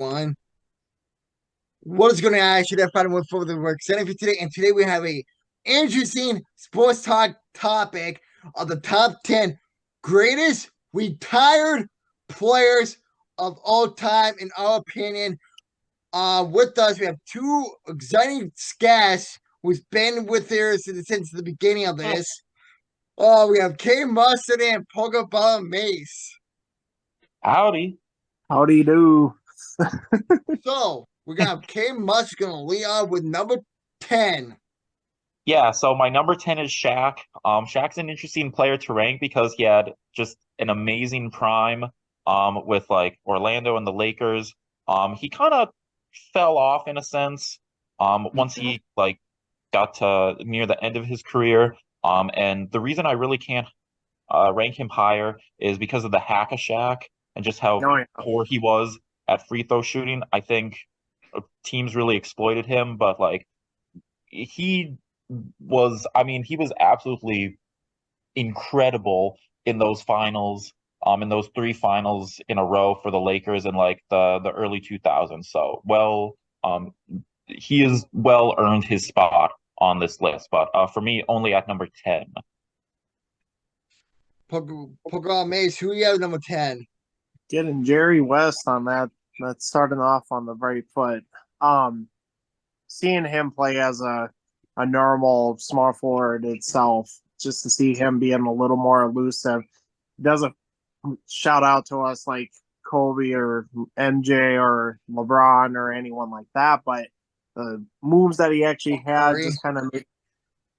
one. What is going to I should have found one for the work setting for today. And today we have a interesting sports talk topic of the top 10 greatest retired players of all time, in our opinion. With us, we have two exciting guests who's been with us since the beginning of this. We have K Mustard and Pokeball Mace. Howdy. Howdy do. So we got K Mustard going to lead off with number 10. Yeah, so my number 10 is Shaq. Shaq's an interesting player to rank because he had just an amazing prime with like Orlando and the Lakers. He kind of fell off in a sense once he like got to near the end of his career. And the reason I really can't rank him higher is because of the hack of Shaq and just how Oh, yeah. poor he was at free throw shooting. I think teams really exploited him, but like he he was absolutely incredible in those finals, in those three finals in a row for the Lakers in like the early 2000s. So, he has well earned his spot on this list, but for me, only at number 10. Pokeball Mace, who you have number 10? Getting Jerry West on that. That's starting off on the right foot. Um, Seeing him play as a normal small forward itself, just to see him being a little more elusive, doesn't shout out to us like Kobe or MJ or LeBron or anyone like that, but the moves that he actually had Curry. just kind of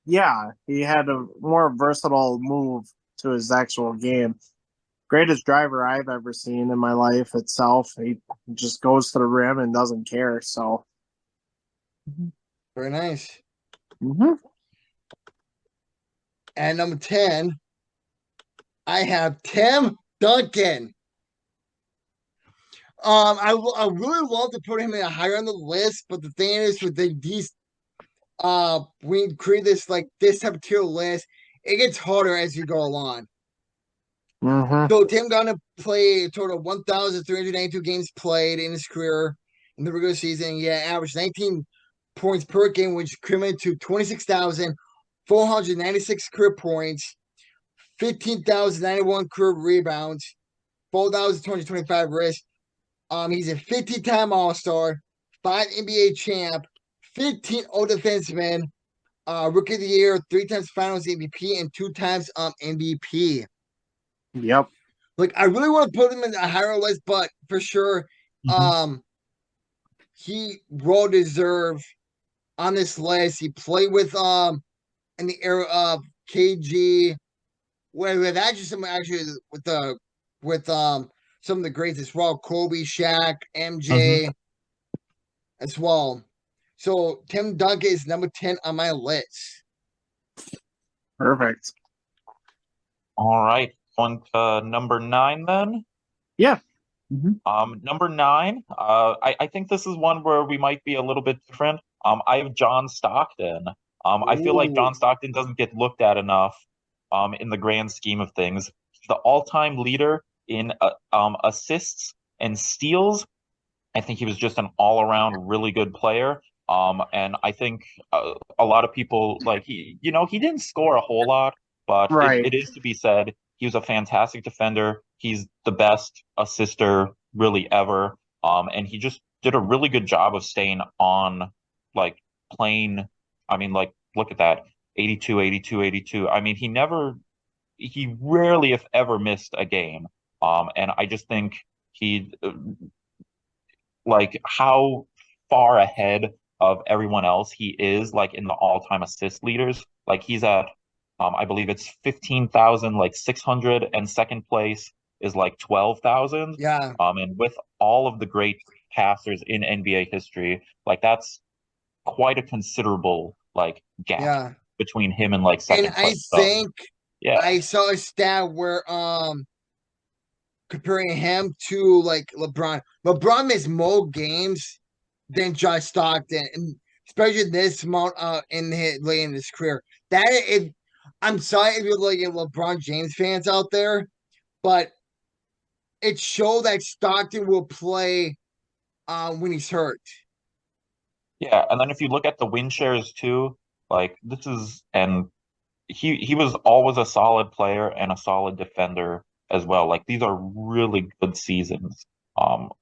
yeah, he had a more versatile move to his actual game. Greatest driver I've ever seen in my life itself. He just goes to the rim and doesn't care. So, Very nice. mhm. And number 10, I have Tim Duncan. I really love to put him in higher on the list, but the thing is with these we create this type of tier list, it gets harder as you go along. Mhm. So Tim Duncan played a total of 1,392 games played in his career in the regular season. Yeah, averaged 19 points per game, which equivalent to 26,496 career points, 15,091 career rebounds, 4,225 assists. He's a 15-time All-Star, 5 NBA champ, 15 All Defenseman, Rookie of the Year, 3 times Finals MVP, and 2 times MVP. Yep. Like, I really want to put him in a higher list, but for sure, Mhm. um, he well deserved on this list. He played with in the era of KG, with actually some actually with some of the greats as well, Kobe, Shaq, Mhm. MJ as well. So Tim Duncan is number 10 on my list. Perfect. All right, on to number 9 then. Yeah. Mhm. Number 9, I think this is one where we might be a little bit different. I have John Stockton. I feel like Ooh, John Stockton doesn't get looked at enough, in the grand scheme of things. He's the all-time leader in assists and steals. I think he was just an all-around really good player. And I think a lot of people like he didn't score a whole lot, but Right. it is to be said he was a fantastic defender. He's the best assister really ever. And he just did a really good job of staying on, like playing. I mean, like look at that, 82, 82, 82. I mean, he rarely, if ever, missed a game. And I just think he like how far ahead of everyone else he is like in the all-time assist leaders. Like he's at I believe it's 15,000 like 600 and second place is like 12,000. yeah, And with all of the great passers in NBA history, like that's quite a considerable like gap yeah. between him and like And second I place. So, think yeah. I saw a stat where comparing him to like LeBron. LeBron missed more games than Josh Stockton, and especially this amount in his late in his career. That it, I'm sorry if you're like LeBron James fans out there, but it showed that Stockton will play when he's hurt. Yeah, and then if you look at the win shares too, like this is and he was always a solid player and a solid defender as well. Like these are really good seasons,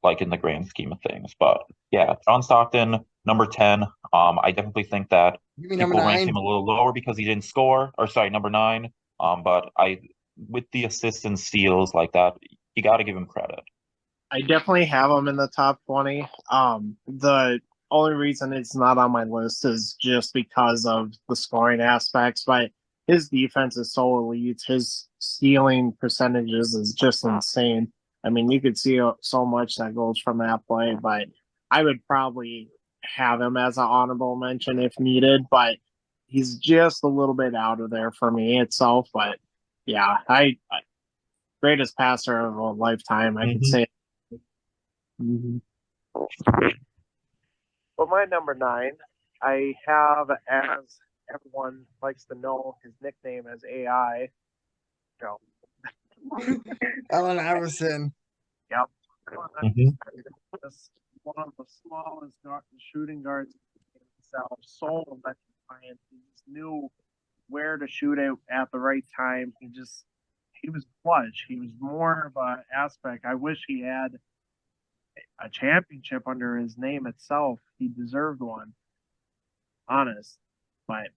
like in the grand scheme of things. But yeah, John Stockton, number 10. I definitely think that Give me number people ranked him 9. a little lower because he didn't score, or sorry, number 9. But with the assists and steals like that, you got to give him credit. I definitely have him in the top 20. The only reason it's not on my list is just because of the scoring aspects, but his defense is so elite. His stealing percentages is just insane. I mean, you could see so much that goes from that play, but I would probably have him as an honorable mention if needed, but he's just a little bit out of there for me itself. But yeah, I greatest passer of a lifetime, I could say. But my number 9, I have, as everyone likes to know, his nickname as AI. So, Allen Iverson. yep. Mhm. Just one of the smallest shooting guards himself. So electrifying. He just knew where to shoot it at the right time. He was clutch. He was more of an aspect. I wish he had a championship under his name itself. He deserved one. Honest. But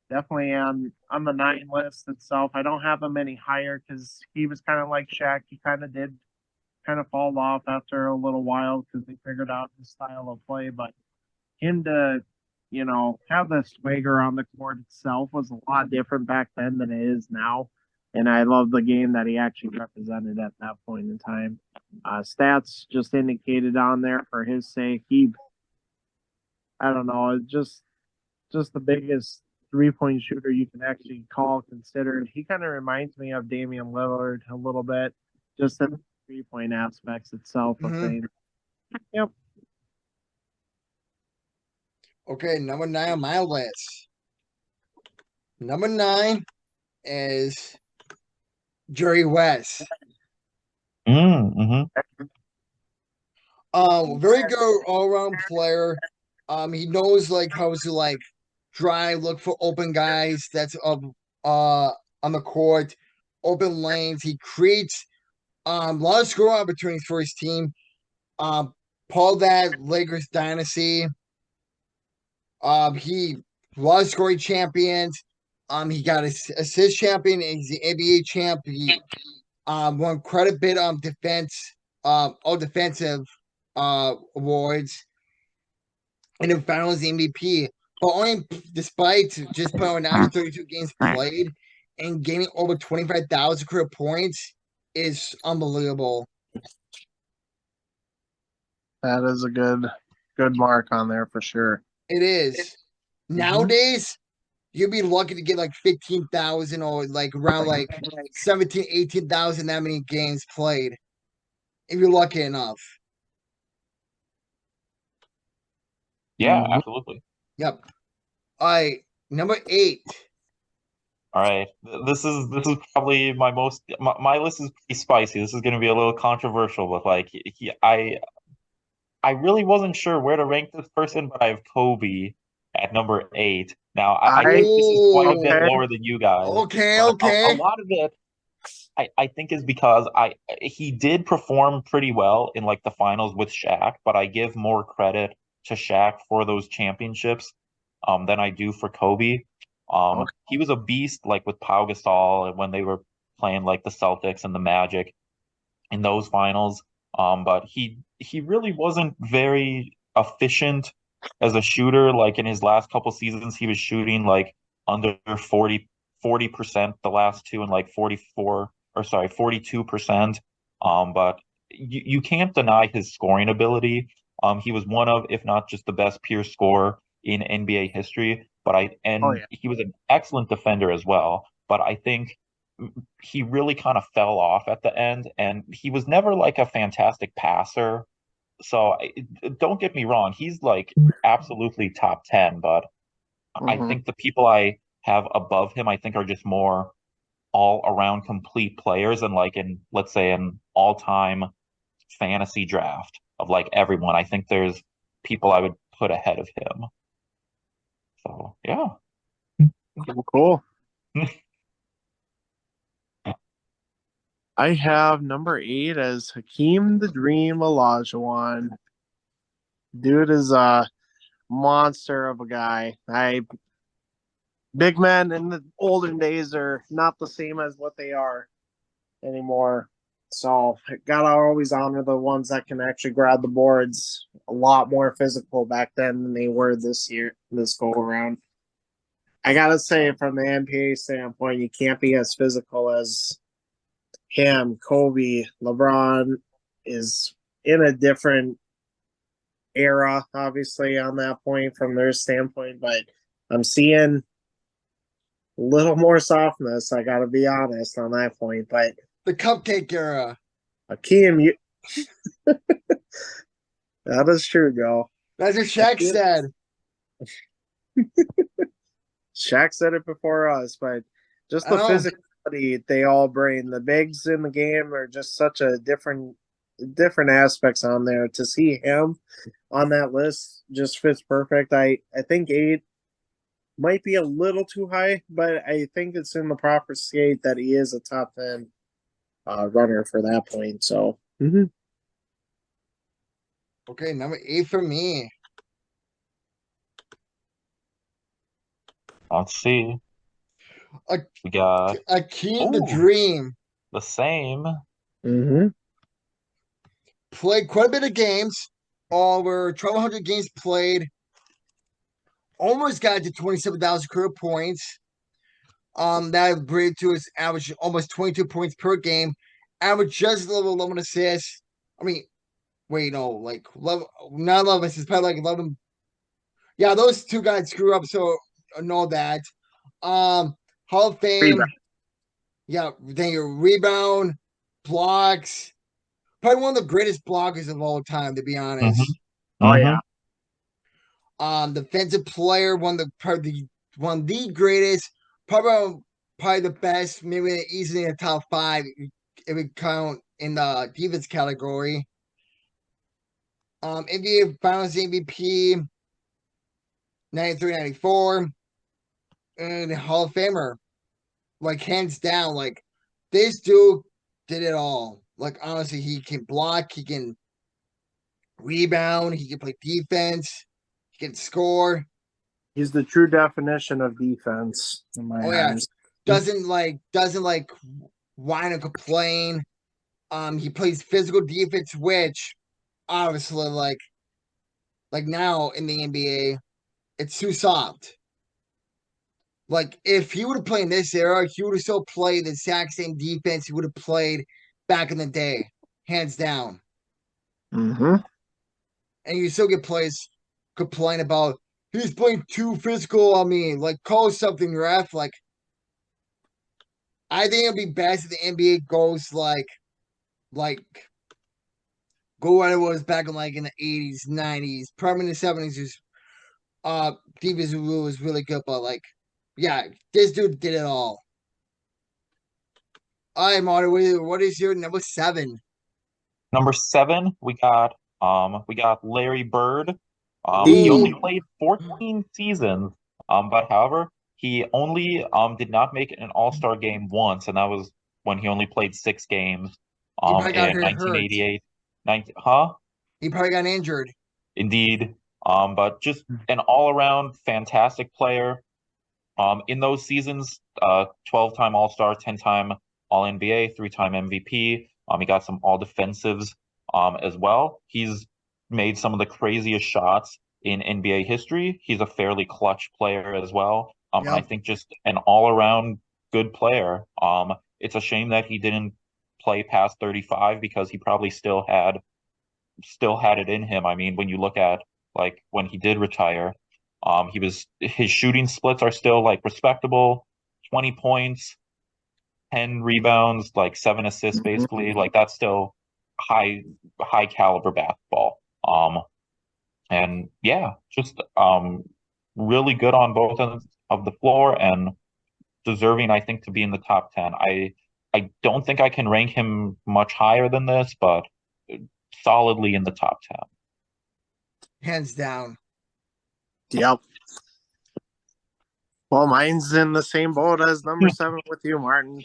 definitely on the 9 list itself. I don't have him any higher because he was kind of like Shaq. He kind of did kind of fall off after a little while because they figured out his style of play. But him to, have the swagger on the court itself was a lot different back then than it is now. And I love the game that he actually represented at that point in time. Stats just indicated on there for his sake. I don't know, just the biggest 3-point shooter you can actually call considered. He kind of reminds me of Damian Lillard a little bit, just in the 3-point aspects itself of things. Yep. Okay, number 9 on my list. Number 9 is Jerry West. Mm-hmm. Very good all-around player. He knows like how to like drive, look for open guys that's on the court, open lanes. He creates a lot of score opportunities for his team. Paul that Lakers dynasty. He was scoring champions. He got his assist champion. He's the NBA champ. He won quite a bit of defense, all defensive awards, and then finals MVP. But only despite just playing after 32 games played and gaining over 25,000 career points is unbelievable. That is a good mark on there for sure. It is. Nowadays, you'd be lucky to get like 15,000 or like around like 17, 18,000 that many games played. If you're lucky enough. Yeah, absolutely. Yep. All right, number 8. All right. This is probably my list is pretty spicy. This is going to be a little controversial, but like I really wasn't sure where to rank this person, but I have Kobe at number 8. Now I think this is quite a bit lower than you guys. Okay, but okay. A lot of it I think is because he did perform pretty well in like the finals with Shaq, but I give more credit to Shaq for those championships than I do for Kobe. He was a beast like with Pau Gasol when they were playing like the Celtics and the Magic in those finals. But he really wasn't very efficient as a shooter. Like in his last couple seasons, he was shooting like under 40% the last two and like 42%. But you can't deny his scoring ability. He was one of, if not just the best pure scorer in NBA history. He was an excellent defender as well. But I think he really kind of fell off at the end, and he was never like a fantastic passer. So don't get me wrong, he's like absolutely top 10, but I think the people I have above him, I think are just more all around complete players and like in, let's say, an all time fantasy draft. of like everyone. I think there's people I would put ahead of him. So yeah. Cool. I have number 8 as Hakeem the Dream Olajuwon. Dude is a monster of a guy. Big men in the olden days are not the same as what they are anymore. So gotta always honor the ones that can actually grab the boards. A lot more physical back then than they were this go around. I gotta say, from the NBA standpoint, you can't be as physical as him. Kobe, LeBron is in a different era, obviously, on that point from their standpoint, but I'm seeing a little more softness. I got to be honest on that point. But The cupcake era. Akeem, that is true, Joe. That's what Shaq said. Shaq said it before us, but just the physicality they all bring. The bigs in the game are just such a different aspects on there. To see him on that list just fits perfect. I think 8 might be a little too high, but I think it's in the proper state that he is a top 10 runner for that point. So, Okay, number 8 for me. Let's see. A- We got Akeem the Ooh. Dream. the same. Played quite a bit of games. Over 1,200 games played. Almost got to 27,000 career points. That bring to his average almost 22 points per game. Average just a little 11 assists. I mean, wait, no, like 11, not 11 assists, probably like 11. Yeah, those two guys screw up, so I know that. Hall of Fame. Rebound. Yeah, then your rebound, blocks. Probably one of the greatest blockers of all time, to be honest. Oh yeah. Defensive player, one of the greatest, probably the best, maybe easily in the top 5 if we count in the defense category. NBA Finals MVP, 93-94, and Hall of Famer. Like, hands down, like, this dude did it all. Like, honestly, he can block, he can rebound, he can play defense, he can score. He's the true definition of defense in my eyes. Doesn't whine or complain. He plays physical defense, which obviously like now in the NBA, it's too soft. Like, if he would have played in this era, he would have still played the exact same defense he would have played back in the day, hands down. And you still get players complain about he's playing too physical. I mean, like, call something, ref. Like, I think it'd be best if the NBA goes like go what it was back in in the 80s, 90s, probably in the 70s. Defense was really good, but yeah, this dude did it all. All right, Marty, what is your number 7? Number 7, we got Larry Bird. He only played 14 seasons. But however, he only did not make an All-Star game once, and that was when he only played 6 games. He probably got in 1988. He probably got injured. Indeed. But just an all-around fantastic player. In those seasons, 12-time All-Star, 10-time All-NBA, 3-time MVP. He got some all-defensives as well. He's made some of the craziest shots in NBA history. He's a fairly clutch player as well. And I think just an all-around good player. It's a shame that he didn't play past 35 because he probably still had it in him. I mean, when you look at like when he did retire, his shooting splits are still like respectable, 20 points, 10 rebounds, like 7 assists basically. Like that's still high caliber basketball. And yeah, just really good on both ends of the floor and deserving, I think, to be in the top 10. I don't think I can rank him much higher than this, but solidly in the top 10. Hands down. Yep. Well, mine's in the same boat as number 7 with you, Martin.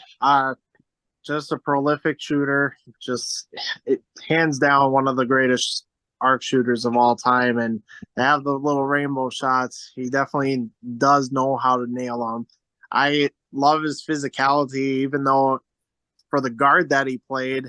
Just a prolific shooter. Hands down one of the greatest arc shooters of all time. And to have the little rainbow shots, he definitely does know how to nail them. I love his physicality, even though for the guard that he played,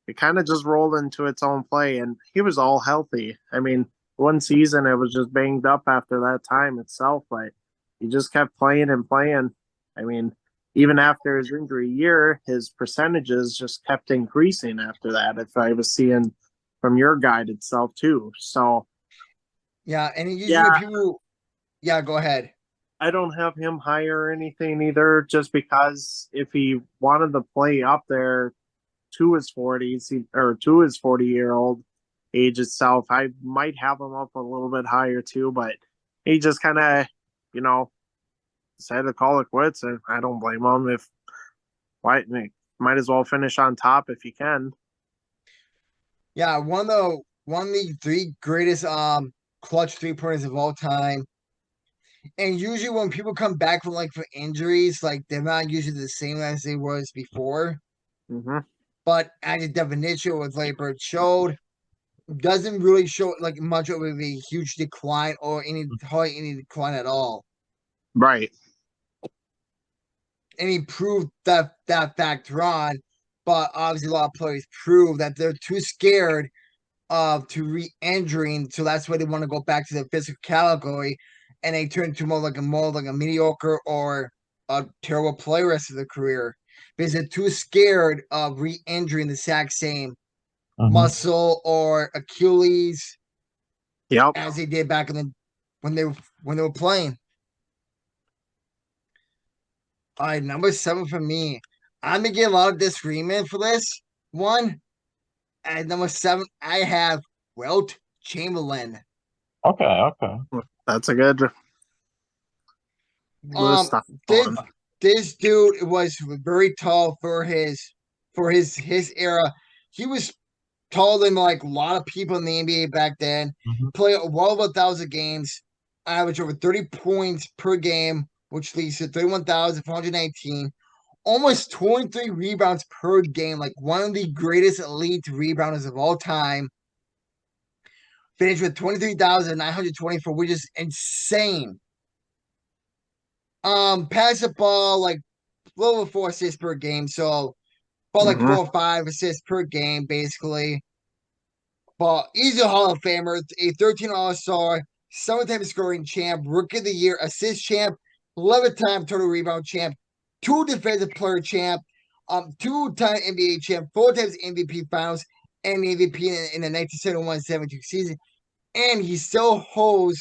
it kind of just rolled into its own play, and he was all healthy. I mean, one season it was just banged up after that time itself, but he just kept playing and playing. I mean, even after his injury year, his percentages just kept increasing after that. If I was seeing from your guide itself too, so Yeah, and usually Yeah. people. Yeah, go ahead. I don't have him higher or anything either, just because if he wanted to play up there to his 40s or to his 40-year-old age itself, I might have him up a little bit higher too, but he just kind of, you know, decided to call it quits, and I don't blame him. If why, might as well finish on top if you can. Yeah, one of the three greatest clutch 3-pointers of all time. And usually when people come back from for injuries, they're not usually the same as they was before. Mm-hmm. But as the definition what Bird showed, doesn't really show much of a huge decline or hardly any decline at all. Right. And he proved that fact on, but obviously a lot of players prove that they're too scared to re-injuring, so that's why they want to go back to the physical category, and they turn to more like a mediocre or a terrible player rest of their career because they're too scared of re-injuring the exact same muscle or Achilles Yep. as they did back in the when they were playing. All right, number 7 for me. I'm gonna get a lot of disagreement for this one. At number 7, I have Wilt Chamberlain. Okay. That's a good list. This dude was very tall for his era. He was taller than a lot of people in the NBA back then. Played well over 1,000 games, average over 30 points per game, which leads to 31,419. Almost 23 rebounds per game, one of the greatest elite rebounders of all time. Finished with 23,924, which is insane. Pass the ball a little over 4 assists per game, so about 4 or 5 assists per game, basically. But he's a Hall of Famer, a 13 All-Star, 7-time scoring champ, Rookie of the Year, assist champ, 11-time total rebound champ, 2 defensive player champ, 2-time NBA champ, 4 times MVP Finals, and MVP in the 1971-72 season. And he still holds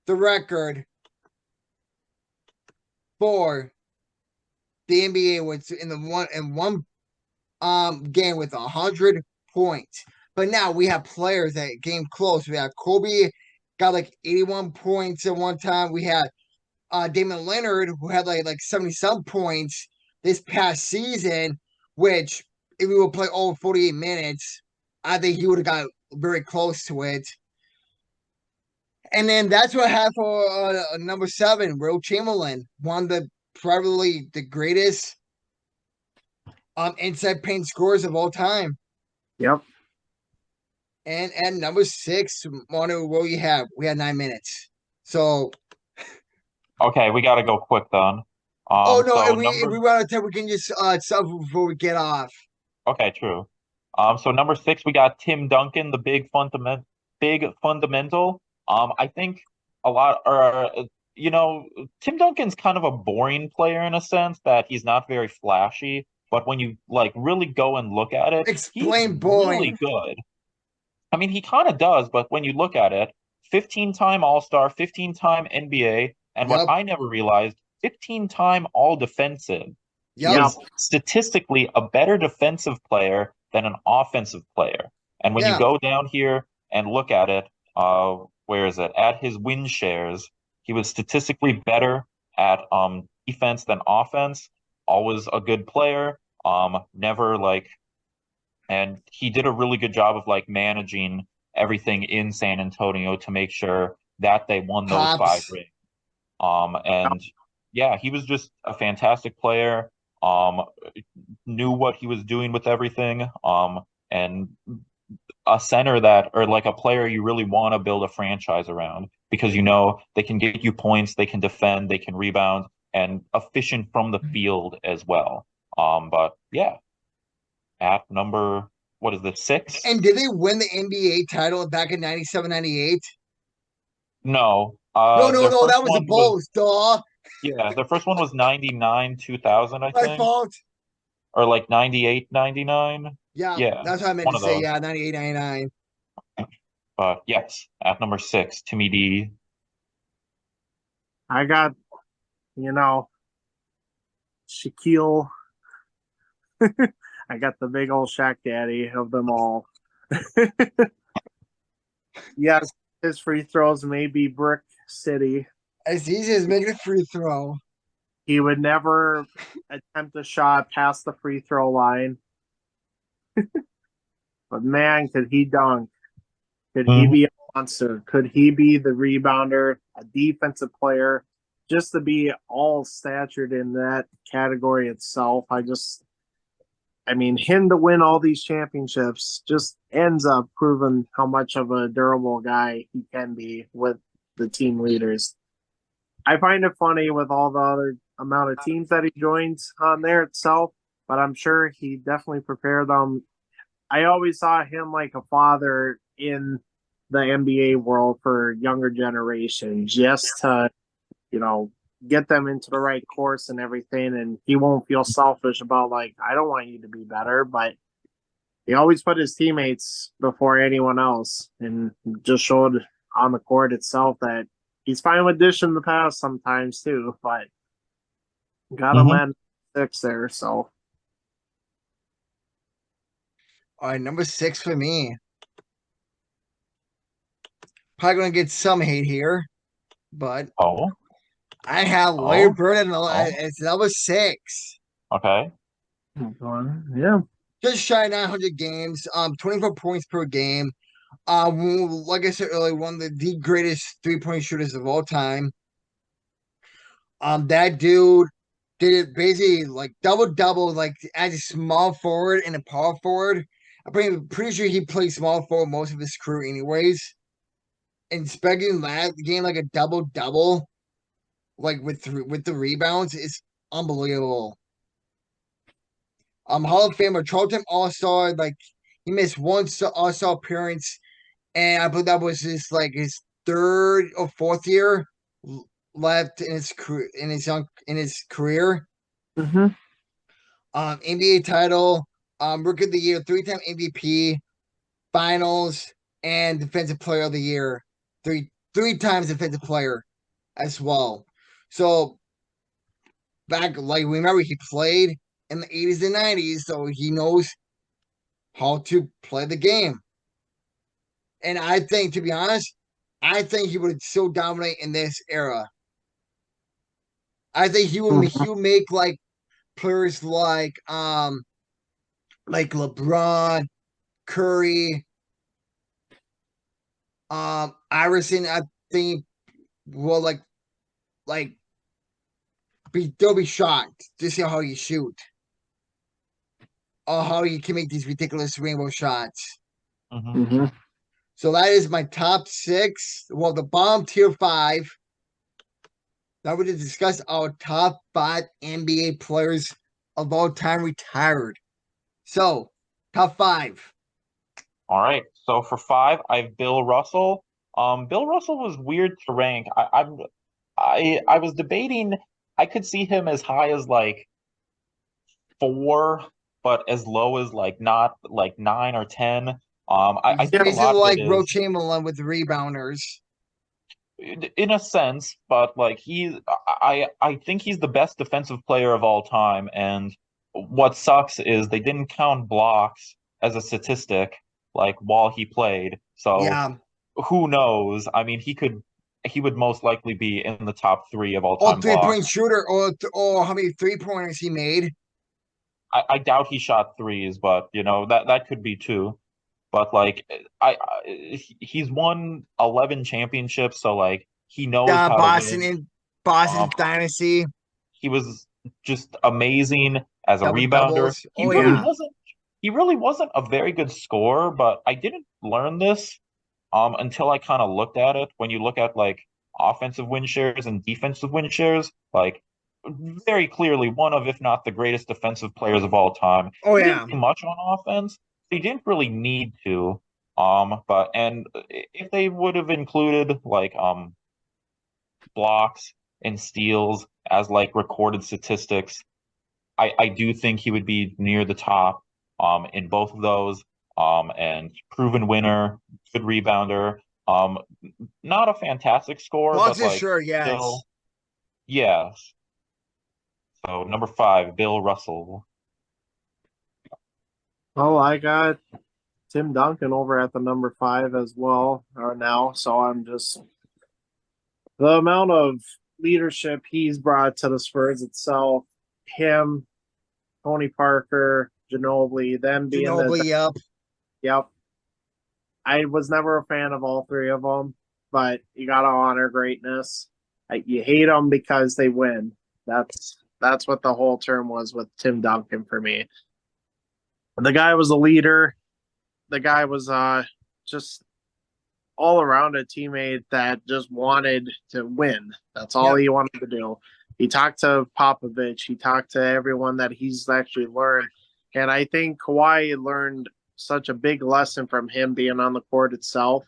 the record for the NBA was in one game with 100 points. But now we have players that came close. We have Kobe got 81 points at one time. We had Damian Lillard who had like 70 some points this past season, which if we would play over 48 minutes, I think he would have got very close to it. And then that's what I have for number 7, Wilt Chamberlain, one of the probably the greatest inside paint scorers of all time. Yep. And at number 6, Manu, what we have? We had 9 minutes. So okay, we got to go quick then. oh no, so if we run out of time, we can just sub before we get off. Okay, true. So number 6, we got Tim Duncan, the big fundamental. I think a lot, or Tim Duncan's kind of a boring player in a sense that he's not very flashy. But when you really go and look at it, Explain he's boring. really good. I mean, he kind of does, but when you look at it, 15-time All-Star, 15-time NBA, and what I never realized, 15-time All-Defensive. He is statistically a better defensive player than an offensive player. And when you go down here and look at it, where is it? At his win shares, he was statistically better at defense than offense. Always a good player. Never And he did a really good job of like managing everything in San Antonio to make sure that they won those 5 Pops. rings. And yeah, he was just a fantastic player. Um, knew what he was doing with everything. And a center that, or like a player you really want to build a franchise around because you know they can get you points, they can defend, they can rebound, and efficient from the field as well. But yeah, at number, what is this, 6? And did they win the NBA title back in 97, 98? No, No, no, their no. first That was the one was, Bulls. Duh. yeah, their first one was 99, 2000, I My think, fault. or like 98, 99. Yeah, Yeah, that's what I meant one to of say. those. Yeah, 98, 99. But yes, at number 6, Timmy D. I got, you know, Shaquille. I got the big old Shaq Daddy of them all. Yes, his free throws may be brick city. As easy as making a free throw. He would never attempt a shot past the free throw line. But man, could he dunk? Could he be a monster? Could he be the rebounder, a defensive player? Just to be all statured in that category itself, I mean, him to win all these championships just ends up proving how much of a durable guy he can be with the team leaders. I find it funny with all the other amount of teams that he joins on there itself, but I'm sure he definitely prepared them. I always saw him like a father in the NBA world for younger generations, just to, you know, get them into the right course and everything. And he won't feel selfish about like, I don't want you to be better, but he always put his teammates before anyone else and just showed on the court itself that he's fine with dishing the pass sometimes too, but got him Mhm. at 6 there. So All right, number 6 for me. Probably gonna get some hate here, but Oh, I have Larry oh, Bird oh, as number 6. okay. yeah. Just shy of 900 games, 24 points per game. Like I said earlier, one of the greatest 3-point shooters of all time. That dude did it basically like double double, like as a small forward and a power forward. I'm pretty sure he played small forward most of his career, anyways. And expecting that game like a double double, like with the rebounds, is unbelievable. Hall of Famer, Charlton All Star, like he missed one All Star appearance, and I believe that was his third or fourth year left in his career in his career. Mm-hmm. NBA title, Rookie of the Year, 3-time MVP, Finals, and Defensive Player of the Year, three times Defensive Player as well. So back, like, remember he played in the 80s and 90s, so he knows how to play the game. And I think, to be honest, I think he would still dominate in this era. I think he would make like players like LeBron, Curry, Iverson. I think will like they'll be shocked to see how you shoot or how you can make these ridiculous rainbow shots. Hmm. Mm-hmm. So that is my top 6. Well, the bottom tier 5. Now we discuss our top 5 NBA players of all time retired. So, top 5. All right. So for 5, I have Bill Russell. Bill Russell was weird to rank. I was debating. I could see him as high as like 4, but as low as like not like 9 or 10. I He's think a basically lot of it like Will is Chamberlain with the rebounders. in a sense, but like I think he's the best defensive player of all time. And what sucks is they didn't count blocks as a statistic like while he played. So Yeah. who knows? I mean, he would most likely be in the top 3 of all Or time 3-point blocks. shooter, or how many 3-pointers he made. I doubt he shot threes, but that could be too. But like he's won 11 championships, so like he knows The how to win. Boston Um, Dynasty, he was just amazing as a double rebounder. doubles. He Oh really yeah. wasn't he really wasn't a very good scorer, but I didn't learn this until I kind of looked at it. When you look at like offensive win shares and defensive win shares, like very clearly one of, if not the greatest defensive players of all time. Oh He didn't yeah. do much on offense. He didn't really need to. But and if they would have included like blocks and steals as like recorded statistics, I do think he would be near the top in both of those. And proven winner, good rebounder. Um, Not a fantastic scorer, Long but story like short, yes. still, yes. So number five, Bill Russell. Oh, I got Tim Duncan over at the number 5 as well, or now. So I'm just the amount of leadership he's brought to the Spurs itself, him, Tony Parker, Ginobili, them being the Ginobili up. yep. I was never a fan of all three of them, but you gotta honor greatness. You hate them because they win. That's what the whole term was with Tim Duncan for me. The guy was a leader. The guy was just all around a teammate that just wanted to win. That's all Yep. he wanted to do. He talked to Popovich. He talked to everyone that he's actually learned. And I think Kawhi learned such a big lesson from him being on the court itself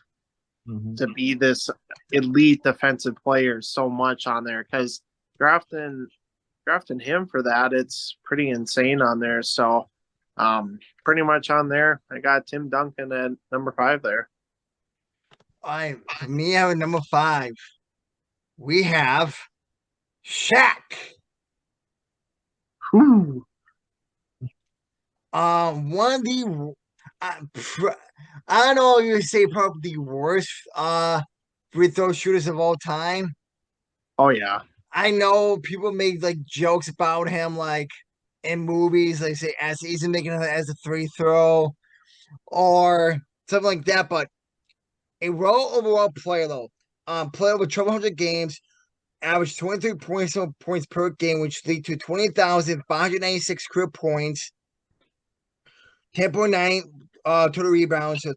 to be this elite defensive player so much on there, because drafting him for that, it's pretty insane on there. So pretty much on there, I got Tim Duncan at number 5 there. For me, I have number 5. We have Shaq. Whew. One of the I don't know if you say probably the worst free throw shooters of all time. Oh yeah. I know people make like jokes about him, like in movies, like say as he's making it as a free throw or something like that. But a raw overall player though, played over 1,200 games, averaged 23 points per game, which lead to 20,596 career points, 10.9 total rebounds, so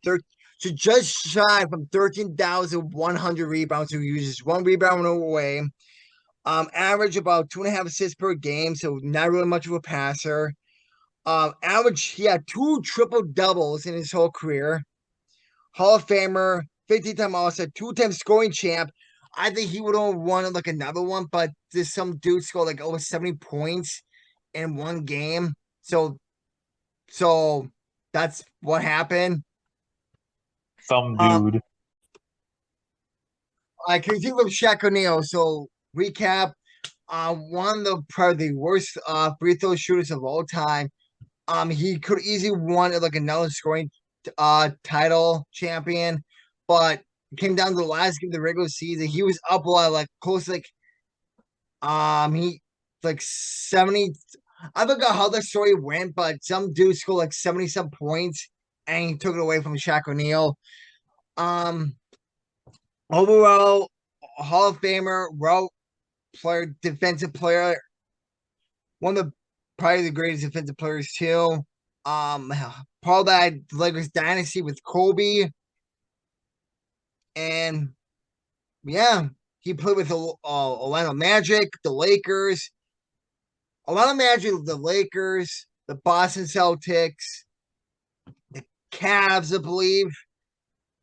just shy from 13,100 rebounds. Who uses one rebound away. Average about 2.5 assists per game, so not really much of a passer. Average, he had 2 triple doubles in his whole career. Hall of Famer, 15-time All-Star, 2-time scoring champ. I think he would have won like another one, but there's some dude scored like over 70 points in one game. So that's what happened. Some Um, dude. I can think of Shaq O'Neal. So recap, one of the probably the worst free throw shooters of all time. He could easily won like another scoring title champion, but it came down to the last game of the regular season. He was up like close like he like 70. I forgot how the story went, but some dude scored like 70 some points and he took it away from Shaq O'Neal. Um Overall, Hall of Famer, well player, defensive player, one of the probably the greatest defensive players too. Part of that Lakers dynasty with Kobe, and yeah, he played with Orlando Magic, the Lakers, Orlando Magic, the Lakers, the Boston Celtics, the Cavs, I believe,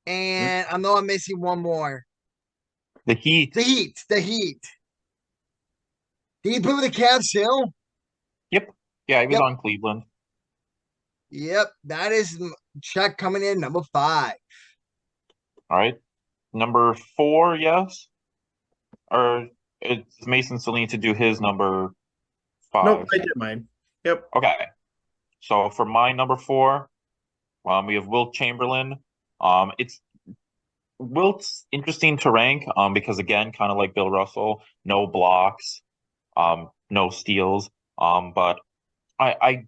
and I know I'm missing one more. The Heat. The Heat. Did he play with the Cavs too? Yep. Yeah, he was Yep. on Cleveland. Yep, that is Chuck coming in number 5. All right. Number 4, yes. Or it's Mason still need to do his number 5. Nope, I did mine. Yep. Okay. So for my number 4, we have Wilt Chamberlain. It's Wilt's interesting to rank because again, kind of like Bill Russell, no blocks, no steals. But I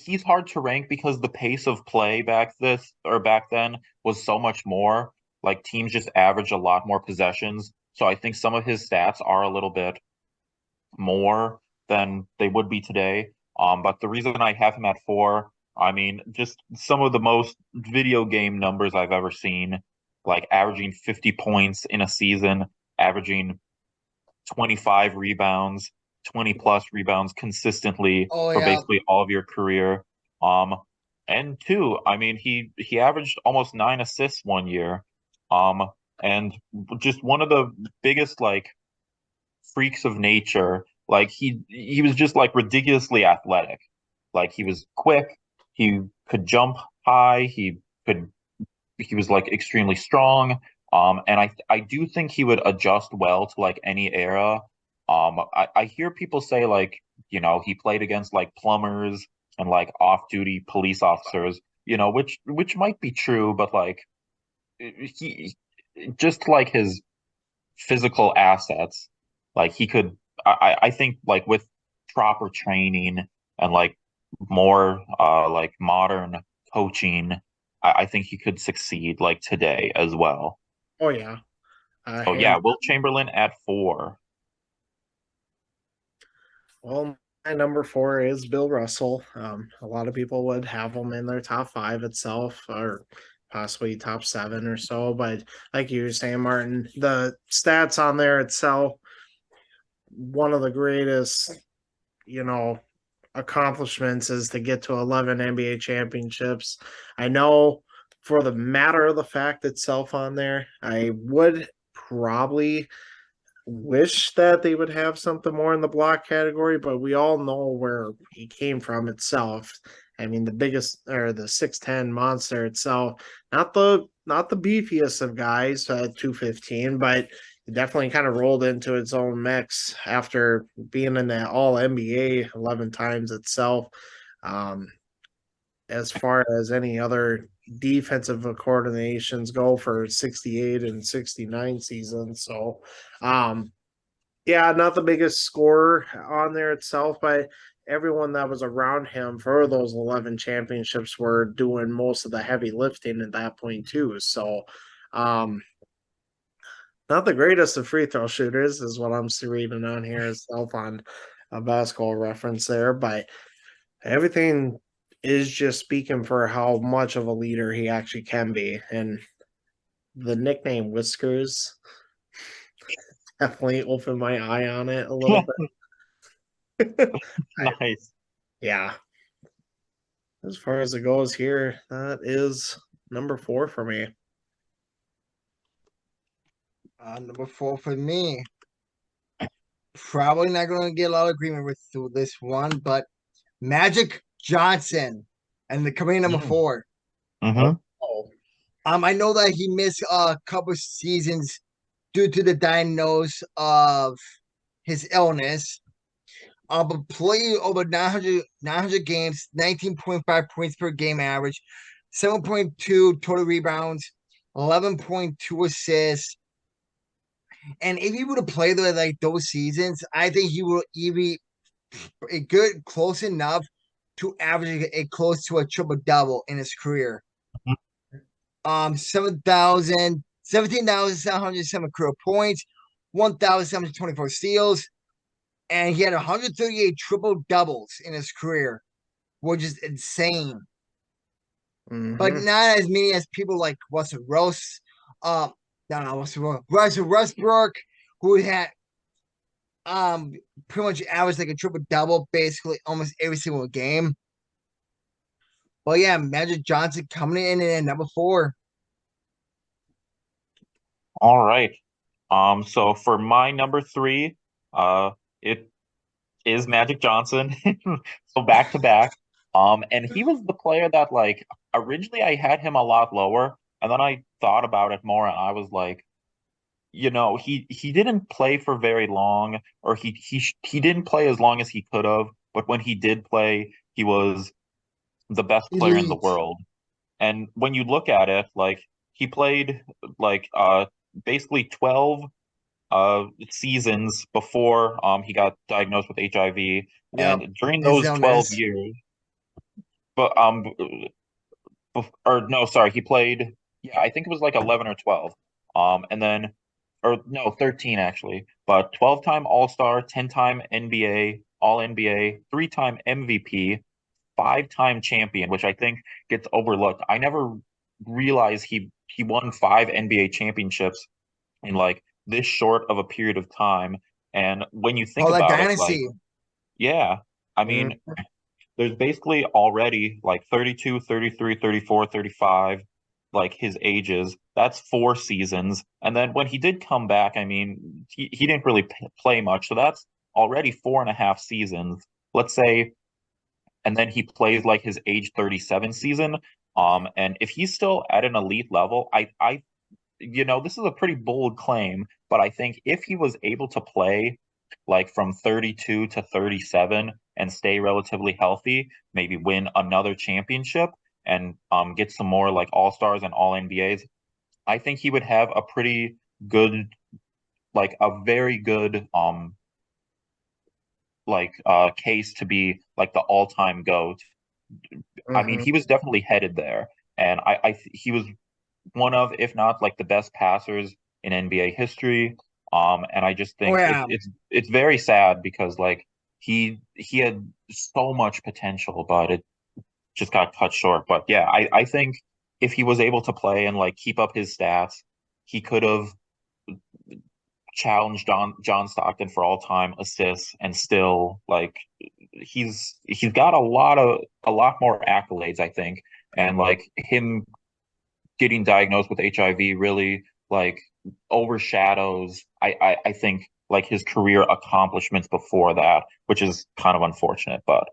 he's hard to rank because the pace of play back then was so much more. Like teams just average a lot more possessions. So I think some of his stats are a little bit more than they would be today. But the reason I have him at 4, I mean, just some of the most video game numbers I've ever seen, like averaging 50 points in a season, averaging 25 rebounds, 20 plus rebounds consistently Oh for yeah. basically all of your career. Um, and two, I mean, he averaged almost 9 assists one year. Um, and just one of the biggest like freaks of nature. Like he was just like ridiculously athletic. Like he was quick, he could jump high, could he was like extremely strong. And I do think he would adjust well to like any era. I hear people say like, he played against like plumbers and like off-duty police officers, which might be true, but like he just like his physical assets, like he could I think like with proper training and like more like modern coaching, I think he could succeed like today as well. Oh yeah, So hand. yeah, Will Chamberlain at 4. Well, my number 4 is Bill Russell. A lot of people would have him in their top 5 itself, or possibly top 7 or so. But like you were saying, Martin, the stats on there itself, one of the greatest, you know, accomplishments is to get to 11 NBA championships. I know for the matter of the fact itself on there, I would probably wish that they would have something more in the block category, but we all know where he came from itself. I mean, the biggest or the 6'10" monster itself, not the beefiest of guys at 215, but it definitely kind of rolled into its own mix after being in that all NBA 11 times itself. Um, as far as any other defensive coordinations go for 68 and 69 seasons. So, yeah, not the biggest scorer on there itself, but everyone that was around him for those 11 championships were doing most of the heavy lifting at that point, too. So, um, not the greatest of free throw shooters, is what I'm reading on here itself on a basketball reference there, but everything is just speaking for how much of a leader he actually can be. And the nickname Whiskers definitely opened my eye on it a little bit. Nice. Yeah. As far as it goes here, that is number 4 for me. Number 4 for me. Probably not going to get a lot of agreement with this one, but Magic Johnson and the coming number 4. Mm-hmm. Oh, I know that he missed a couple seasons due to the diagnosis of his illness. But played over 900 games, 19.5 points per game average, 7.2 total rebounds, 11.2 assists. And if he would have played like those seasons, I think he would be a good close enough to average a close to a triple double in his career. 17,707 career points, 1,724 steals, and he had 138 triple doubles in his career, which is insane. But not as many as people like Russell Rose, Russell Westbrook, who had pretty much averaged like a triple double basically almost every single game. But yeah, Magic Johnson coming in at number 4. All right. So for my number 3, it is Magic Johnson. So back to back. And he was the player that like originally I had him a lot lower, and then I thought about it more, and I was like, he didn't play for very long, or he didn't play as long as he could have. But when he did play, he was the best player in the Elite. world. And when you look at it, like he played like basically 12 seasons before he got diagnosed with HIV. Yep. And during His those 12 illness. years, but or no, sorry, he played. Yeah, I think it was like 11 or 12. And then, or no, 13 actually. But 12-time All-Star, 10-time NBA, All NBA, 3-time MVP, 5-time champion, which I think gets overlooked. I never realized he won 5 NBA championships in like this short of a period of time. And when you think Oh, that about it, like, dynasty. yeah, I Mm. mean, there's basically already like 32, 33, 34, 35, like his ages. That's 4 seasons. And then when he did come back, I mean, he didn't really play much. So that's already 4.5 seasons. Let's say, and then he plays like his age 37 season. And if he's still at an elite level, this is a pretty bold claim, but I think if he was able to play like from 32 to 37 and stay relatively healthy, maybe win another championship and get some more like all-stars and all NBAs, I think he would have a pretty good, like a very good case to be like the all-time GOAT. I mean, Mhm. he was definitely headed there, and he was one of, if not like the best passers in NBA history. And I just Oh think yeah. it's very sad because like he had so much potential, but it just got cut short. But yeah, I think if he was able to play and like keep up his stats, he could have challenged John Stockton for all time assists and still like he's got a lot more accolades, I think. And like him getting diagnosed with HIV really like overshadows I think like his career accomplishments before that, which is kind of unfortunate. But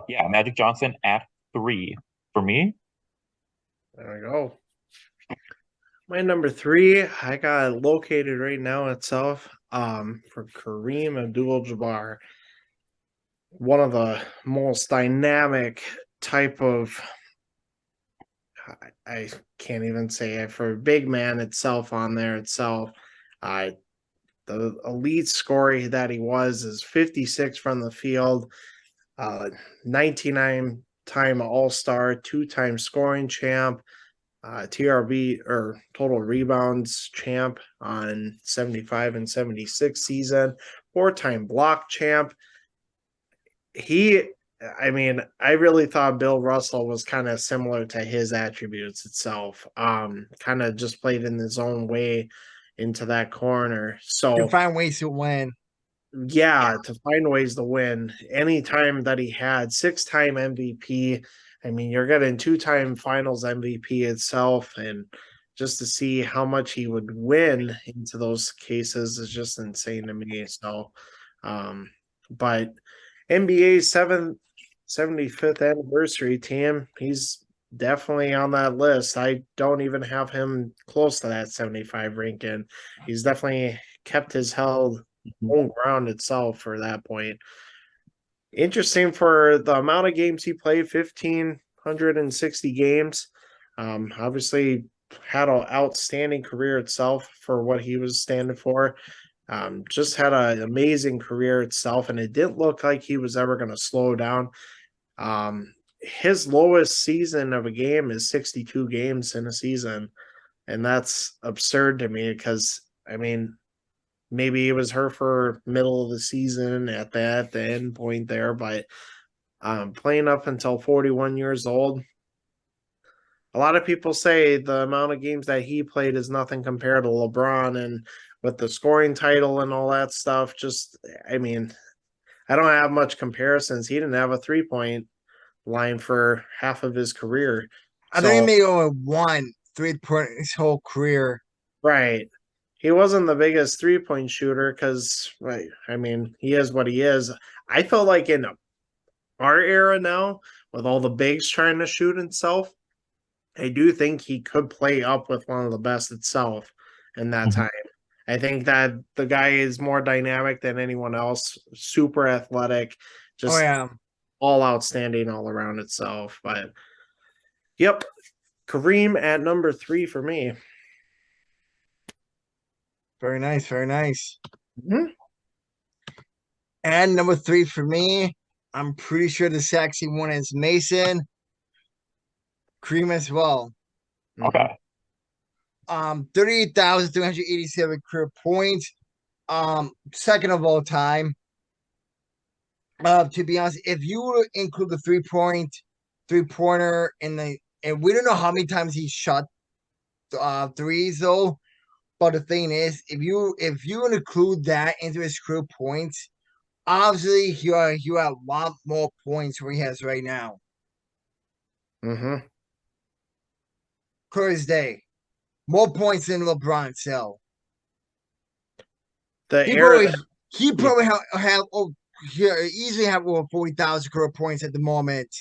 yeah, Magic Johnson at 3 for me. There we go. My number 3, I got located right now itself. For Kareem Abdul-Jabbar, one of the most dynamic type of I can't even say it for big man itself on there itself. Uh, the elite scorer that he was is 56 from the field, 99 time All Star, 2-time scoring champ, TRB or total rebounds champ on 75 and 76 season, 4-time block champ. I mean, I really thought Bill Russell was kind of similar to his attributes itself. Kind of just played in his own way into that corner. To So find ways to win. yeah, to find ways to win. Anytime that he had 6-time MVP. I mean, you're getting 2-time finals MVP itself, and just to see how much he would win into those cases is just insane to me. So but NBA's 75th anniversary team, he's definitely on that list. I don't even have him close to that 75 ranking. He's definitely kept his held own ground itself for that point. Interesting for the amount of games he played, 1,560 games. Obviously had an outstanding career itself for what he was standing for. Just had an amazing career itself, and it didn't look like he was ever going to slow down. His lowest season of a game is 62 games in a season, and that's absurd to me because, I mean, maybe it was her for middle of the season at the end point there, but playing up until 41 years old, a lot of people say the amount of games that he played is nothing compared to LeBron, and with the scoring title and all that stuff. Just, I mean, I don't have much comparisons. He didn't have a 3-point line for half of his career. I think he So, made only one 3-point his whole career. right. He wasn't the biggest 3-point shooter because, right, I mean, he is what he is. I felt like in our era now, with all the bigs trying to shoot himself, I do think he could play up with one of the best itself in that Mhm. time. I think that the guy is more dynamic than anyone else, super athletic, Oh just yeah. all outstanding all around itself. But yep, Kareem at number 3 for me. Very nice, very nice. Mhm. And number 3 for me, I'm pretty sure the sexy one is Mason. Kareem as well. Okay. 38,387 career points. Second of all time. To be honest, if you were to include the 3-pointer in and we don't know how many times he shot threes though. But the thing is, if you include that into his career points, obviously he had a lot more points where he has right now. Mm-hmm. Clear as day. More points than LeBron still. The He era probably he probably have easily have over 40,000 career points at the moment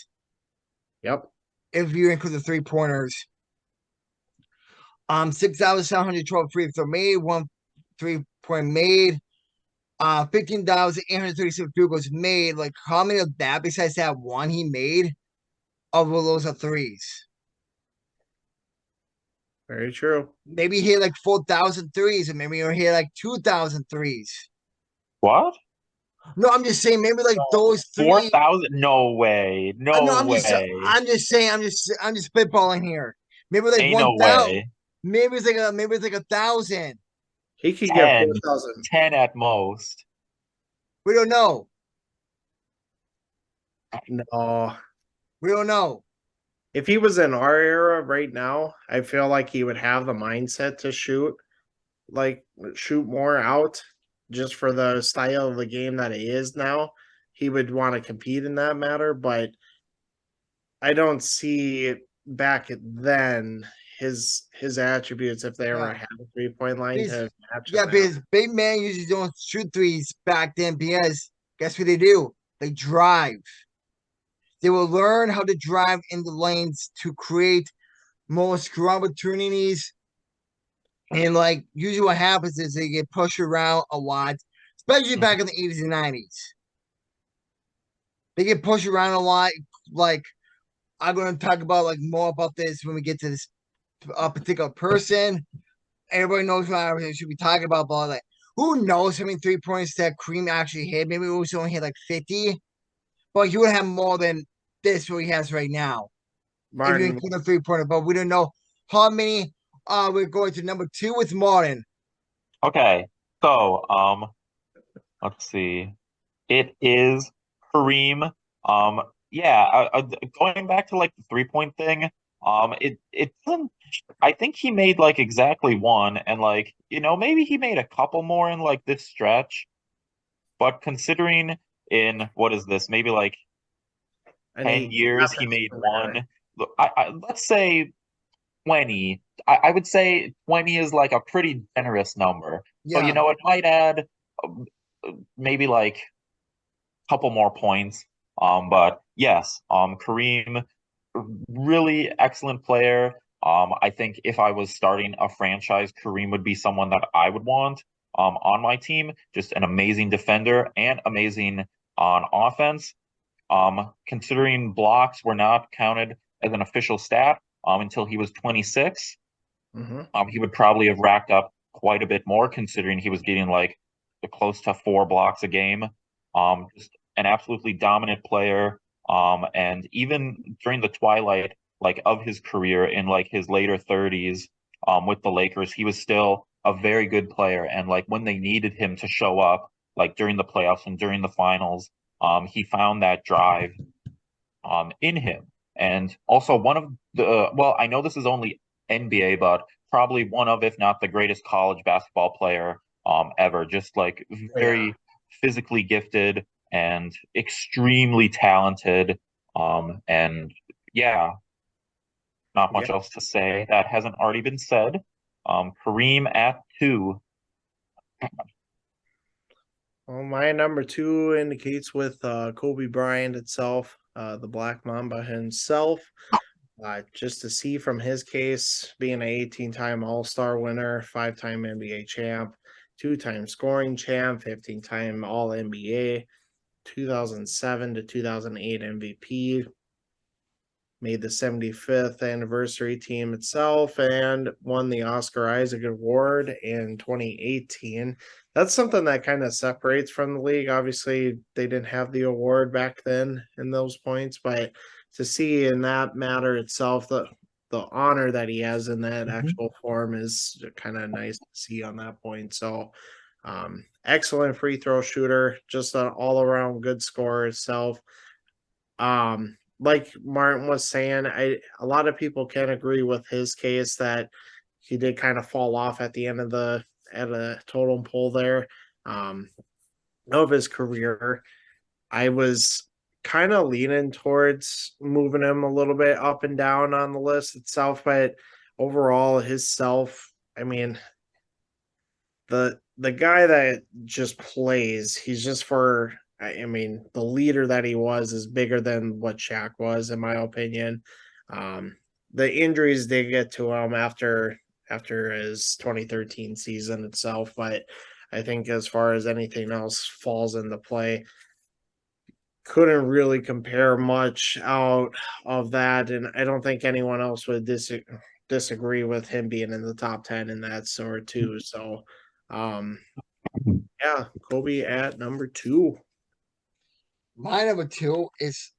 Yep. if you include the 3-pointers. 6,712 free throw made, 1 3-point made, 15,837 field goals made. Like how many of that besides that one he made of all those are threes? Very true. Maybe he hit like 4,000 threes, and maybe he hit like 2,000 threes. What? No, I'm just saying maybe like those Four three. thousand? No way. No, No I'm just way. I'm just saying I'm just spitballing here. Maybe like Ain't no 1,000. way. Maybe it's like 1,000. He could get 10. 4,000. 10 at most. We don't know. No. We don't know. If he was in our era right now, I feel like he would have the mindset to shoot more out just for the style of the game that it is now. He would want to compete in that matter, but I don't see back then his attributes if they ever Yeah. had a 3-point line Because to match yeah, him now. because big men usually don't shoot threes back then because guess what they do? They drive. They will learn how to drive in the lanes to create more score opportunities. And like usually what happens is they get pushed around a lot, especially back in the 80s and 90s. They get pushed around a lot. Like I'm gonna talk about like more about this when we get to this particular person. Everybody knows what I should be talking about, but like who knows how many 3-pointers that Kareem actually hit? Maybe it was only hit like 50, but he would have more than this what he has right now. If you Martin, include a 3-pointer, but we don't know how many. We're going to number 2 with Martin. Okay. So, let's see. It is Kareem. Um, yeah, going back to like the 3-point thing, it doesn't. I think he made like exactly one, and like maybe he made a couple more in like this stretch. But considering in what is this, maybe like an 10 eight years, half he his made career. one. Look, let's say 20. I would say 20 is like a pretty generous number. So Yeah, it might add um, maybe like couple more points. But yes, Kareem, really excellent player. I think if I was starting a franchise, Kareem would be someone that I would want on my team. Just an amazing defender and amazing on offense. Considering blocks were not counted as an official stat until he was 26, Mm-hmm. he would probably have racked up quite a bit more considering he was getting like close to 4 blocks a game. Just an absolutely dominant player. And even during the twilight like of his career in like his later 30s with the Lakers, he was still a very good player. And like when they needed him to show up, like during the playoffs and during the finals, he found that drive in him. And also one of the well, I know this is only NBA, but probably one of, if not the greatest college basketball player ever. Just like Yeah. very physically gifted and extremely talented. And yeah, not Yeah. much else to say that hasn't already been said. Kareem at 2. Well, my number 2 indicates with Kobe Bryant itself, the Black Mamba himself. Just to see from his case, being an 18-time All-Star winner, 5-time NBA champ, 2-time scoring champ, 15-time All-NBA, 2007 to 2008 MVP, made the 75th anniversary team itself, and won the Oscar Isaac Award in 2018. That's something that kind of separates from the league. Obviously, they didn't have the award back then in those points, but to see in that matter itself, the honor that he has in that Mhm. actual form is kind of nice to see on that point. So, excellent free throw shooter, just an all around good scorer itself. Like Martin was saying, a lot of people can agree with his case that he did kind of fall off at the end of the at a totem pole there um, of his career. I was kind of leaning towards moving him a little bit up and down on the list itself, but overall, his self, I mean, the guy that just plays, he's just for. I mean, the leader that he was is bigger than what Shaq was, in my opinion. Um, the injuries did get to him after his 2013 season itself, but I think as far as anything else falls into play, couldn't really compare much out of that, and I don't think anyone else would disagree with him being in the top 10 in that sort too. So, um, yeah, Kobe at number 2. My number 2 is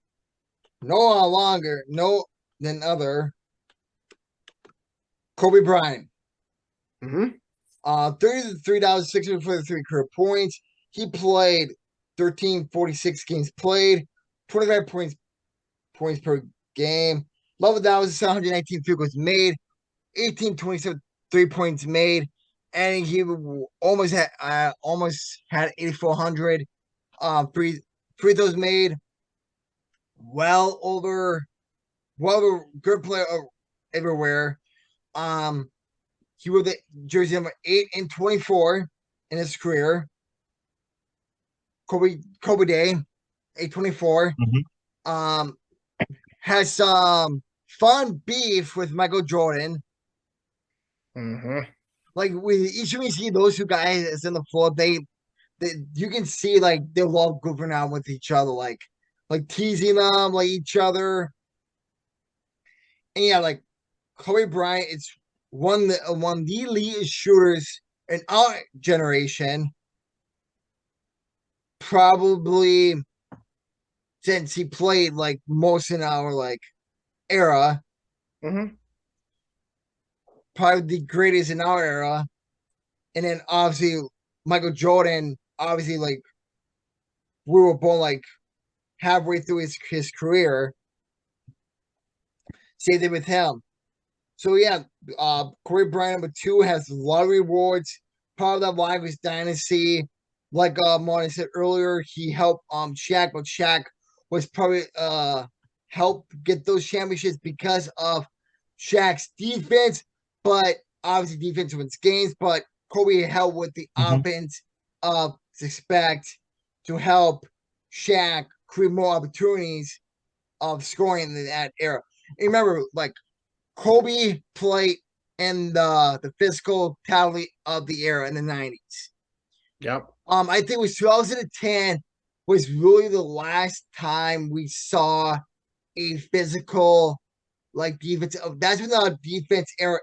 no longer no than other Kobe Bryant. Mm-hmm. 33,643 career points. He played 1346 games played, 25 points per game, 11,719 field goals made, 1827 3 points made, and he almost had 8,400 free throws made. Well over good player everywhere. He wore the jersey number 8 and 24 in his career. Kobe Day, 824. Mhm. Has some fun beef with Michael Jordan. Mm-hmm. Like with each of we see those two guys in the floor, they you can see like they love goofing out with each other, like teasing them like each other. And yeah, like Kobe Bryant is one of the elite shooters in our generation, probably since he played like most in our like era, Mm-hmm. probably the greatest in our era. And then obviously Michael Jordan, obviously like we were born like halfway through his career. Same thing with him. So yeah, Kobe Bryant number 2 has a lot of rewards. Part of that why his dynasty. Like Martin said earlier, he helped Shaq, but Shaq was probably helped get those championships because of Shaq's defense. But obviously defense wins games, but Kobe helped with the Mhm. offense expect to help Shaq create more opportunities of scoring in that era. And remember, like Kobe played in the physical tally of the era in the 90s. Yep. I think it was 2010 was really the last time we saw a physical like defense. That's when the defense era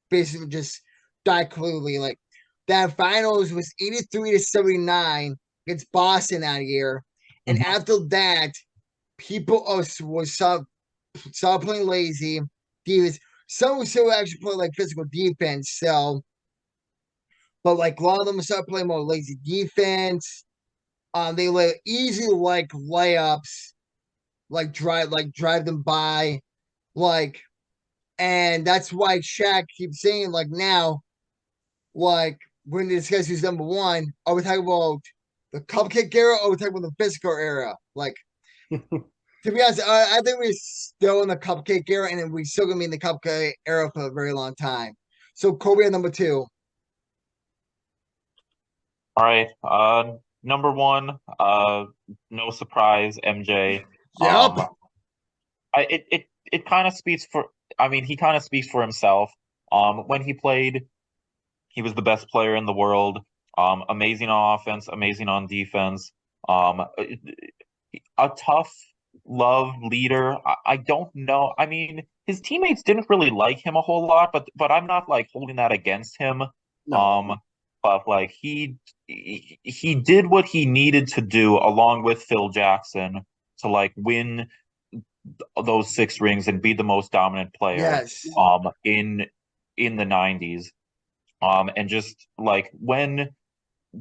basically just died clearly. Like that finals was 83-79 against Boston that year. And Mhm. after that, people was stop playing lazy defense. Some would still actually play like physical defense. So, but like a lot of them start playing more lazy defense. They let easy like layups, like drive them by, like, and that's why Shaq keeps saying like now, like when they discuss who's number 1, are we talking about the cupcake era or are we talking about the physical era? Like to be honest, I think we're still in the cupcake era, and we still gonna be in the cupcake era for a very long time. So Kobe at number 2. All right. Number 1, no surprise, MJ. Yep. It kind of speaks for. I mean, he kind of speaks for himself. When he played, he was the best player in the world. Amazing on offense, amazing on defense. A tough love leader. I don't know. I mean, his teammates didn't really like him a whole lot, but I'm not like holding that against him. No. Um, but like he did what he needed to do along with Phil Jackson to like win those 6 rings and be the most dominant player Yes. in the 90s. And just like when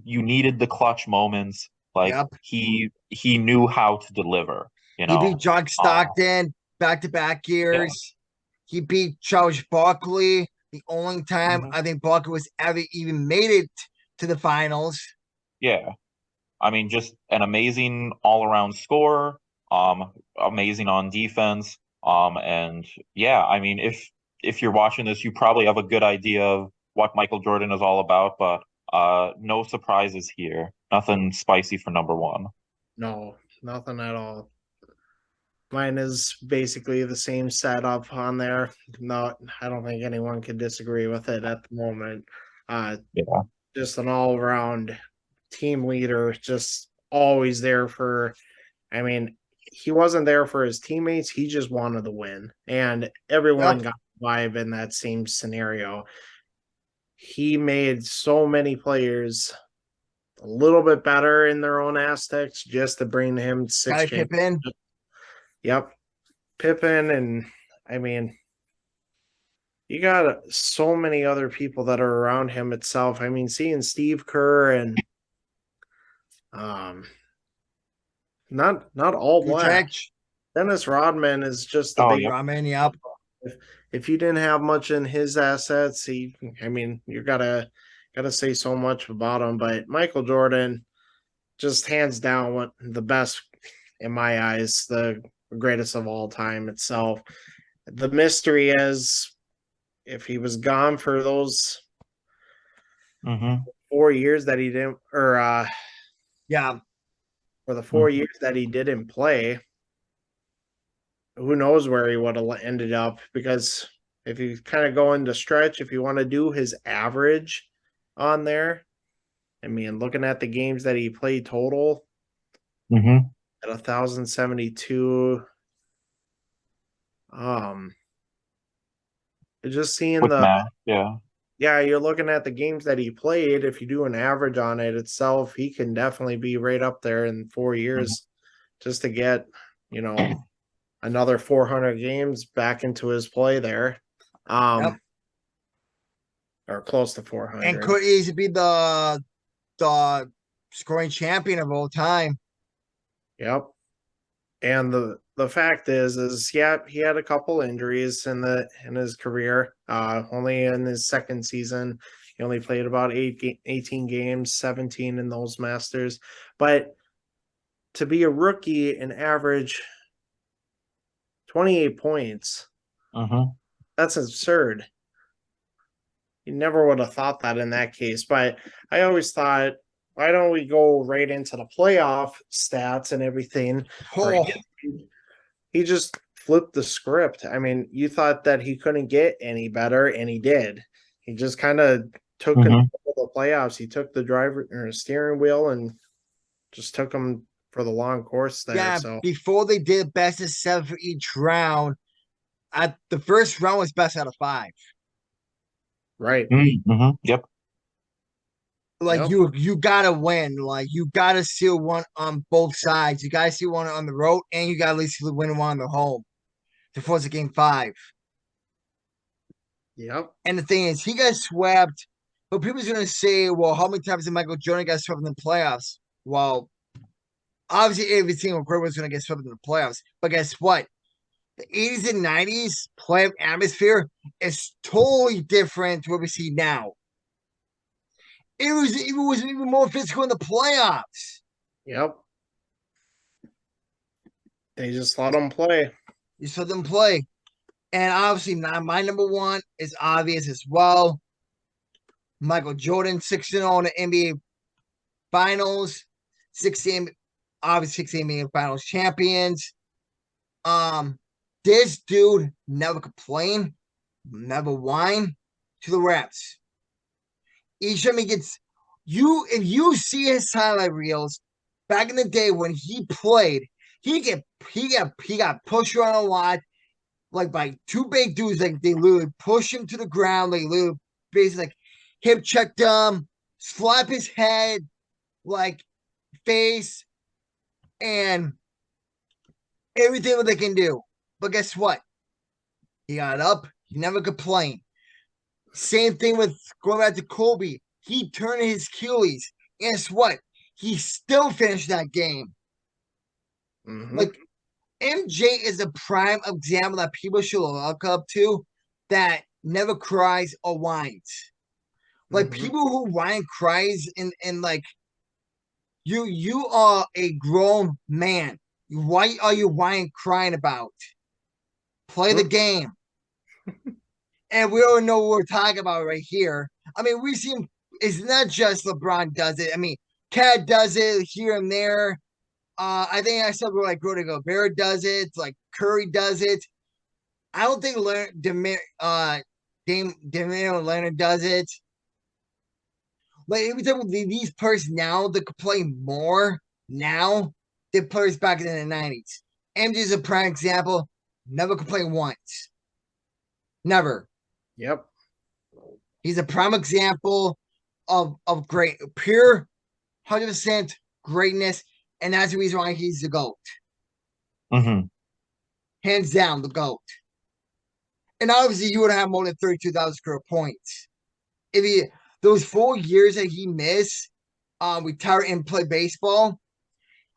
you needed the clutch moments, like Yep. he knew how to deliver, you He beat know. John Stockton back-to-back Yeah. years. He beat Charles Barkley, the only time Mhm. I think Barkley was ever even made it to the finals. Yeah. I mean, just an amazing all-around scorer, amazing on defense. And yeah, I mean, if you're watching this, you probably have a good idea of what Michael Jordan is all about, but no surprises here. Nothing spicy for number one. No, nothing at all. Mine is basically the same setup on there. No, I don't think anyone can disagree with it at the moment. Yeah. Just an all around team leader, just always there for, I mean, he wasn't there for his teammates. He just wanted to win. And everyone Yep. got the vibe in that same scenario. He made so many players a little bit better in their own aspects just to bring him six Scottie Pippen. championships. Yep. Pippen, and I mean, you got so many other people that are around him itself. I mean, seeing Steve Kerr and um not all black. Kuchek. Dennis Rodman is just a Oh, big yeah. Ramen. Yep. if you didn't have much in his assets, he I mean, you gotta say so much about him. But Michael Jordan, just hands down what the best in my eyes, the greatest of all time itself. The mystery is if he was gone for those Hmm. 4 years that he didn't, or Yeah. for the 4 years that he didn't play, who knows where he would have ended up? Because if you kind of go into stretch, if you want to do his average on there, I mean, looking at the games that he played total Hmm. at 1,072, um, just seeing With the Matt, yeah. yeah, you're looking at the games that he played. If you do an average on it itself, he can definitely be right up there in 4 years just to get, you know, another 400 games back into his play there. Yep. Or close to And 400. could easily be the scoring champion of all time. Yep. And the fact is yeah, he had a couple injuries in his career. Only in his second season, he only played about 18 games, 17 in those Masters. But to be a rookie and average 28 points, Hmm. that's absurd. You never would have thought that in that case. But I always thought, why don't we go right into the playoff stats and everything? Oh, He just flipped the script. I mean, you thought that he couldn't get any better, and he did. He just kind of took Hmm. control of the playoffs. He took the driver or steering wheel and just took him for the long course there. yeah. So Before they did best of 7 for each round, at the first round was best out of 5. right, Hmm. Yep. Like yep, you gotta win. Like you gotta seal one on both sides. You gotta see one on the road, and you gotta at least win one on the home to force a game 5. yep, And the thing is, he got swept. But people's gonna say, well, how many times did Michael Jordan get swept in the playoffs? Well, obviously every single quarter was gonna get swept in the playoffs. But guess what? The 80s and 90s playoff atmosphere is totally different to what we see now. It was even more physical in the playoffs. yep. They just let him play. You saw them play. And obviously, my number one is obvious as well. Michael Jordan, 6-0 in the NBA Finals, 16, obviously 16 NBA Finals champions. This dude never complained, never whine to the refs. Each time he gets if you see his highlight reels back in the day when he played, he got pushed around a lot, like by two big dudes. Like they literally push him to the ground, like literally basically like hip checked him, slap his head, like face, and everything that they can do. But guess what? He got up. He never complained. Same thing with going back to Kobe. He turned his Achilles. Guess what? He still finished that game. Like, MJ is a prime example that people should look up to that never cries or whines. Like, people who whine cries and like, you are a grown man. Why are you whining crying about? Play the game. And we all know what we're talking about right here. I mean, we see him. It's not just LeBron does it. I mean, Cat does it here and there. I think I saw like Rudy Gobert does it. Like Curry does it. I don't think Damian Leonard does it. Like every time these players now, they could play more now than players back in the 90s. MJ is a prime example. Never complained once. Never. Yep. He's a prime example of great, pure, 100% greatness, and that's the reason why he's the GOAT. Hands down, the GOAT. And obviously, you would have more than 32,000 career points. If he those 4 years that he missed, retired and play baseball,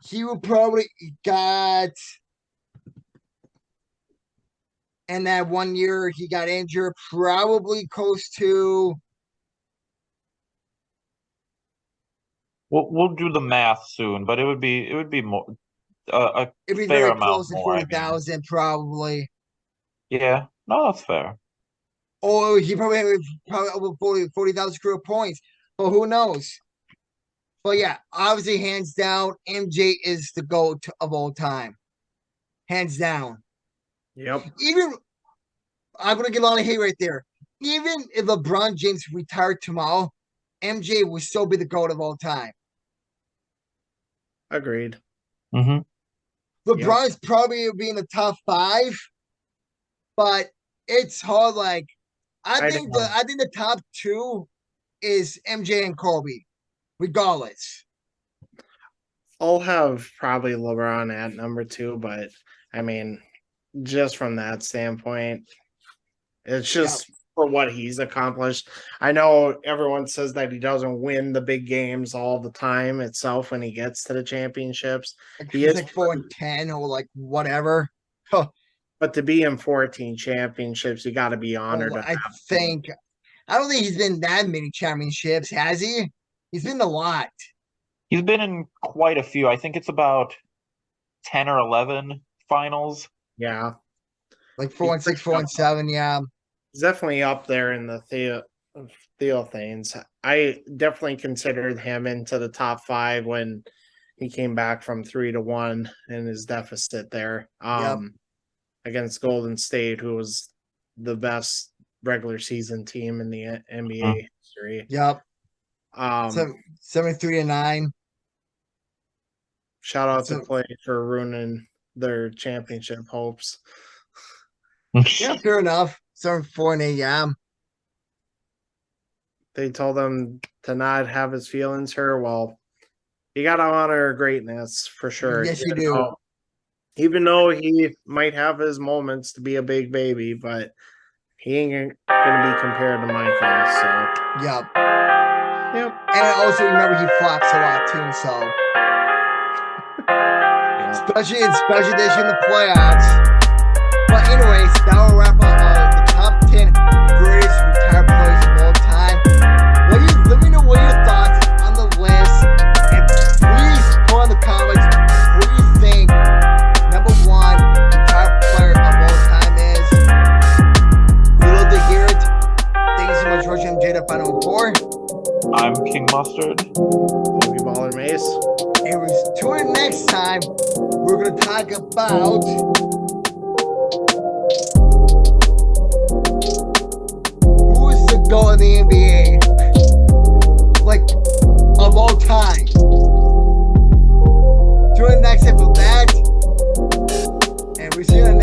he would probably got. And that 1 year he got injured, probably close to. We'll do the math soon, but it would be more a It'd be fair very amount close to more. I mean. 40,000, probably. Yeah, no, that's fair. Or he probably had over 40,000 career points, but who knows? But yeah, obviously, hands down, MJ is the GOAT of all time. Hands down. Yep. Even I'm gonna get a lot of hate right there. Even if LeBron James retired tomorrow, MJ will still be the GOAT of all time. Agreed. LeBron's probably be in the top 5, but it's hard. Like I think the top 2 is MJ and Kobe, regardless. I'll have probably LeBron at number 2, but I mean, just from that standpoint, it's just for what he's accomplished. I know everyone says that he doesn't win the big games all the time itself when he gets to the championships. He's like 4-10 or like whatever. Huh. But to be in 14 championships, you got to be honored. I don't think he's been that many championships, has he? He's been a lot. He's been in quite a few. I think it's about 10 or 11 finals. Yeah. Like 4-6, 4-7, yeah. He's definitely up there in the Theophanes. I definitely considered him into the top 5 when he came back from 3-1 in his deficit there. Against Golden State, who was the best regular season team in the NBA history. Yep. 73-9. Shout out to Clay for ruining their championship hopes. Yeah, fair enough. 7-4-8, yeah. They told him to not have his feelings hurt. Well, you got to honor greatness for sure. Yes, you do. Even though he might have his moments to be a big baby, but he ain't going to be compared to Michael. So, yep. Yep. And also remember he flops a lot too, so. Especially in special edition in the playoffs. But anyways, that will wrap up the top 10 greatest retired players of all time. Let me know what your thoughts on the list. And please put in the comments what you think number 1 retired player of all time is. We'd love to hear it. Thank you so much for watching MJ the Final 4. I'm King Mustard. Pokeballer Mace. And tune in next time. We're going to talk about who's the GOAT in the NBA. Like, of all time. Tune in next time for that. And we'll see you in the